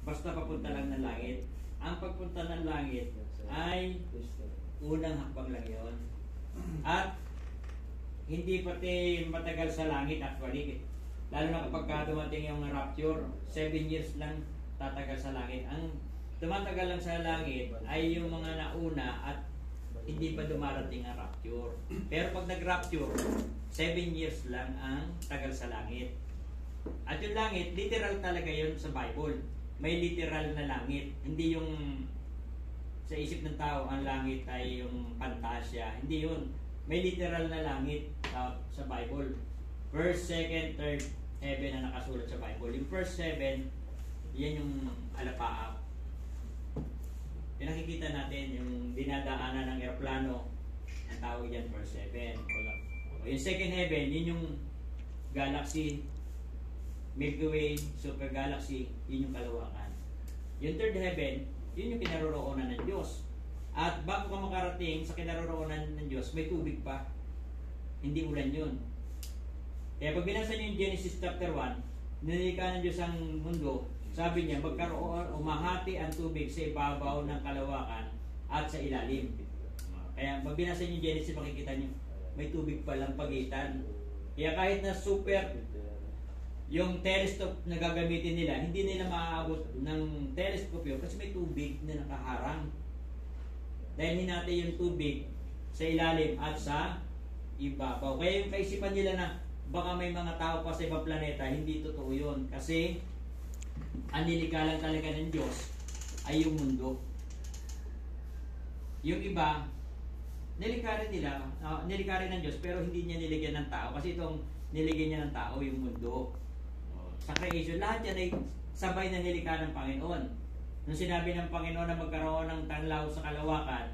basta papunta lang ng langit. Ang pagpunta ng langit ay unang hakbang lang yun. At hindi pati matagal sa langit actually. Lalo na kapag dumating yung rapture, 7 years lang tatagal sa langit. Ang tumatagal lang sa langit ay yung mga nauna at hindi pa dumarating ang rapture. Pero pag nag-rapture, 7 years lang ang tagal sa langit. At yung langit, literal talaga yun sa Bible. May literal na langit. Hindi yung sa isip ng tao, ang langit ay yung pantasya. Hindi yun. May literal na langit sa Bible. First, second, third heaven na nakasulat sa Bible. Yung first 7, yan yung alapaap. Yung nakikita natin, yung dinadaanan ng eroplano, ang tawag yan first 7. Yung second heaven, yun yung galaxy, Milky Way, super galaxy, yun yung kalawakan. Yung third heaven, yun yung kinaroroonan ng Diyos. At bago ka makarating sa kinaroroonan ng Diyos, may tubig pa. Hindi ulan yun. Kaya pag binasa nyo yung Genesis chapter 1, nilikha ng Diyos ang mundo, sabi niya, magkaroon, umahati ang tubig sa ibabaw ng kalawakan at sa ilalim. Kaya pag binasa nyo yung Genesis, makikita nyo, may tubig palang pagitan. Kaya kahit na super yung telescope na gagamitin nila, hindi nila maaabot ng telescope yun kasi may tubig na nakaharang. Dahil hinati yung tubig sa ilalim at sa ibabaw. Kaya yung kaisipan nila na baka may mga tao pa sa ibang planeta, hindi totoo yun. Kasi ang nilikha lang talaga ng Diyos ay yung mundo. Yung iba, nilikha rin nila, nilikha rin ng Diyos, pero hindi niya niligyan ng tao. Kasi itong niligyan niya ng tao, yung mundo. Sa creation, lahat yan ay sabay na nilikha ng Panginoon. Nung sinabi ng Panginoon na magkaroon ng tanlaw sa kalawakan,